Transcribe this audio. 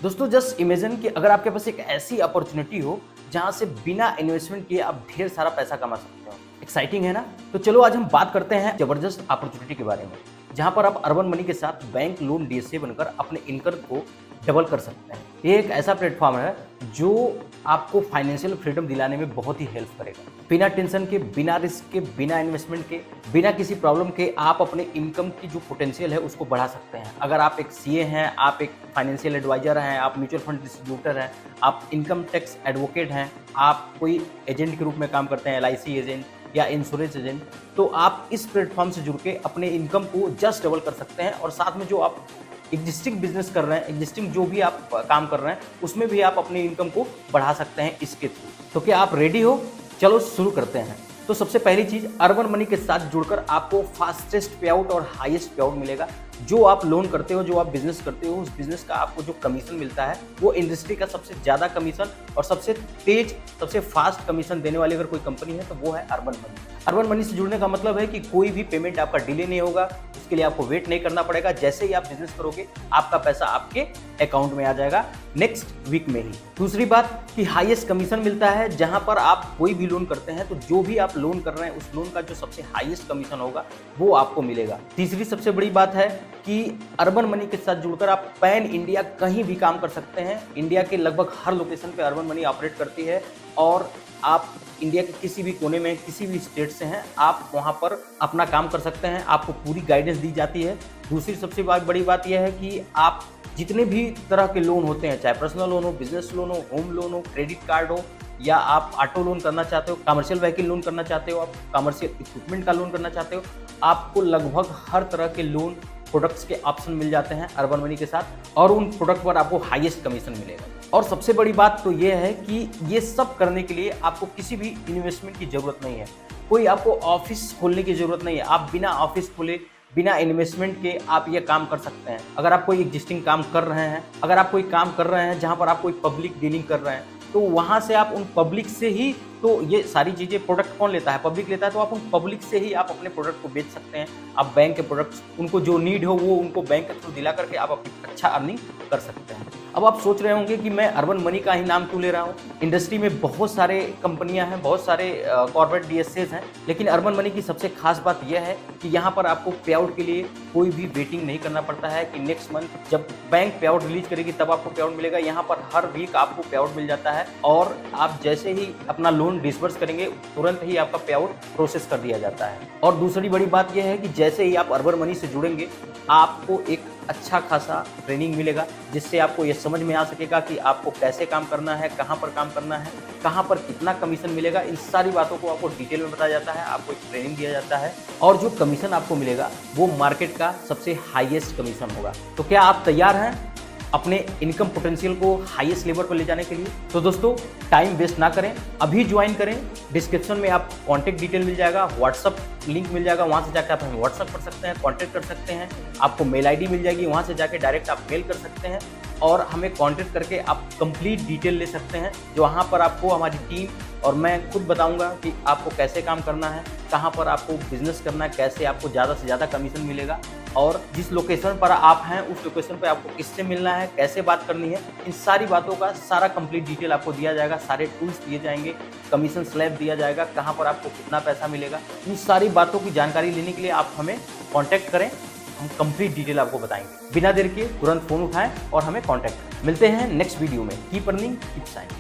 दोस्तों just imagine कि अगर आपके पास एक ऐसी अपॉर्चुनिटी हो जहां से बिना इन्वेस्टमेंट किए आप ढेर सारा पैसा कमा सकते हो। एक्साइटिंग है ना? तो चलो आज हम बात करते हैं जबरदस्त अपॉर्चुनिटी के बारे में, जहां पर आप अर्बन मनी के साथ बैंक लोन डीएसए बनकर अपने इनकम को डबल कर सकते हैं। ये एक ऐसा प्लेटफॉर्म है जो आपको फाइनेंशियल फ्रीडम दिलाने में बहुत ही हेल्प करेगा। बिना टेंशन के, बिना रिस्क के, बिना इन्वेस्टमेंट के, बिना किसी प्रॉब्लम के आप अपने इनकम की जो पोटेंशियल है उसको बढ़ा सकते हैं। अगर आप एक सीए हैं, आप एक फाइनेंशियल एडवाइजर हैं, आप म्यूचुअल फंड डिस्ट्रीब्यूटर हैं, आप इनकम टैक्स एडवोकेट हैं, आप कोई एजेंट के रूप में काम करते हैं, एलआईसी एजेंट या इंश्योरेंस एजेंट, तो आप इस प्लेटफॉर्म से जुड़ के अपने इनकम को जस्ट डबल कर सकते हैं। और साथ में जो आप एग्जिस्टिंग बिजनेस कर रहे हैं, एग्जिस्टिंग जो भी आप काम कर रहे हैं, उसमें भी आप अपने इनकम को बढ़ा सकते हैं इसके थ्रू। तो क्या आप रेडी हो? चलो शुरू करते हैं। तो सबसे पहली चीज, अर्बन मनी के साथ जुड़कर आपको फास्टेस्ट पे आउट और हाईएस्ट पे आउट मिलेगा। जो आप लोन करते हो, जो आप बिजनेस करते हो, उस बिजनेस का आपको जो कमीशन मिलता है वो इंडस्ट्री का सबसे ज्यादा कमीशन और सबसे तेज, सबसे फास्ट कमीशन देने वाली अगर कोई कंपनी है तो वो है अर्बन मनी। अर्बन मनी से जुड़ने का मतलब है कि कोई भी पेमेंट आपका डिले नहीं होगा, उसके लिए आपको वेट नहीं करना पड़ेगा। जैसे ही आप बिजनेस करोगे आपका पैसा आपके अकाउंट में आ जाएगा नेक्स्ट वीक में ही। दूसरी बात कि हाईएस्ट कमीशन मिलता है। जहां पर आप कोई भी लोन करते हैं तो जो भी आप लोन कर रहे हैं उस लोन का जो सबसे हाईएस्ट कमीशन होगा वो आपको मिलेगा। तीसरी सबसे बड़ी बात है कि अर्बन मनी के साथ जुड़कर आप पैन इंडिया कहीं भी काम कर सकते हैं। इंडिया के लगभग हर लोकेशन पे अर्बन मनी ऑपरेट करती है और आप इंडिया के किसी भी कोने में, किसी भी स्टेट से हैं, आप वहां पर अपना काम कर सकते हैं। आपको पूरी गाइडेंस दी जाती है। दूसरी सबसे बड़ी बात यह है कि आप जितने भी तरह के लोन होते हैं, चाहे पर्सनल लोन हो, बिजनेस लोन हो, होम लोन हो, क्रेडिट कार्ड हो, या आप ऑटो लोन करना चाहते हो, कमर्शियल व्हीकल लोन करना चाहते हो, आप कमर्शियल इक्विपमेंट का लोन करना चाहते हो, आपको लगभग हर तरह के लोन प्रोडक्ट्स के ऑप्शन मिल जाते हैं अर्बन मनी के साथ और उन प्रोडक्ट पर आपको हाईएस्ट कमीशन मिलेगा। और सबसे बड़ी बात तो ये है कि ये सब करने के लिए आपको किसी भी इन्वेस्टमेंट की जरूरत नहीं है। कोई आपको ऑफिस खोलने की जरूरत नहीं है। आप बिना ऑफिस खोले, बिना इन्वेस्टमेंट के आप ये काम कर सकते हैं। अगर आप कोई एग्जिस्टिंग काम कर रहे हैं, अगर आप कोई काम कर रहे हैं जहां पर आप कोई पब्लिक डीलिंग कर रहे हैं, तो वहां से आप उन पब्लिक से ही, तो ये सारी चीजें प्रोडक्ट कौन लेता है? पब्लिक लेता है। तो आप उन पब्लिक से ही आप अपने प्रोडक्ट को बेच सकते हैं। आप बैंक के प्रोडक्ट्स, उनको जो नीड हो वो उनको बैंक के थ्रू दिला करके आप अपनी अच्छा अर्निंग कर सकते हैं। अब आप सोच रहे होंगे कि मैं अर्बन मनी का ही नाम क्यों ले रहा हूँ। इंडस्ट्री में बहुत सारे कंपनियां हैं, बहुत सारे कॉर्पोरेट डीएसएस हैं, लेकिन अर्बन मनी की सबसे खास बात यह है कि यहाँ पर आपको पे आउट के लिए कोई भी वेटिंग नहीं करना पड़ता है कि नेक्स्ट मंथ जब बैंक पे आउट रिलीज करेगी तब आपको पे आउट मिलेगा। यहाँ पर हर वीक आपको पे आउट मिल जाता है और आप जैसे ही अपना लोन डिसबर्स करेंगे तुरंत ही आपका पे आउट प्रोसेस कर दिया जाता है। और दूसरी बड़ी बात यह है कि जैसे ही आप अर्बन मनी से जुड़ेंगे आपको एक अच्छा खासा ट्रेनिंग मिलेगा, जिससे आपको यह समझ में आ सकेगा कि आपको कैसे काम करना है, कहां पर काम करना है, कहां पर कितना कमीशन मिलेगा। इन सारी बातों को आपको डिटेल में बताया जाता है, आपको एक ट्रेनिंग दिया जाता है और जो कमीशन आपको मिलेगा वो मार्केट का सबसे हाईएस्ट कमीशन होगा। तो क्या आप तैयार हैं अपने इनकम पोटेंशियल को हाईएस्ट लेवल पर ले जाने के लिए? तो दोस्तों टाइम वेस्ट ना करें, अभी ज्वाइन करें। डिस्क्रिप्शन में आप कांटेक्ट डिटेल मिल जाएगा, व्हाट्सअप लिंक मिल जाएगा, वहां से जाकर आप हमें व्हाट्सअप कर सकते हैं, कांटेक्ट कर सकते हैं। आपको मेल आईडी मिल जाएगी, वहां से जाके डायरेक्ट आप मेल कर सकते हैं और हमें कांटेक्ट करके आप कंप्लीट डिटेल ले सकते हैं। जो वहाँ पर आपको हमारी टीम और मैं खुद बताऊंगा कि आपको कैसे काम करना है, कहाँ पर आपको बिजनेस करना है, कैसे आपको ज़्यादा से ज़्यादा कमीशन मिलेगा और जिस लोकेशन पर आप हैं उस लोकेशन पर आपको किससे मिलना है, कैसे बात करनी है, इन सारी बातों का सारा कंप्लीट डिटेल आपको दिया जाएगा। सारे टूल्स दिए जाएंगे, कमीशन स्लैब दिया जाएगा, कहाँ पर आपको कितना पैसा मिलेगा। इन सारी बातों की जानकारी लेने के लिए आप हमें कॉन्टैक्ट करें, हम कंप्लीट डिटेल आपको बताएंगे। बिना देर के तुरंत फ़ोन उठाएं और हमें कॉन्टैक्ट करें। मिलते हैं नेक्स्ट वीडियो में। Keep earning, keep shining.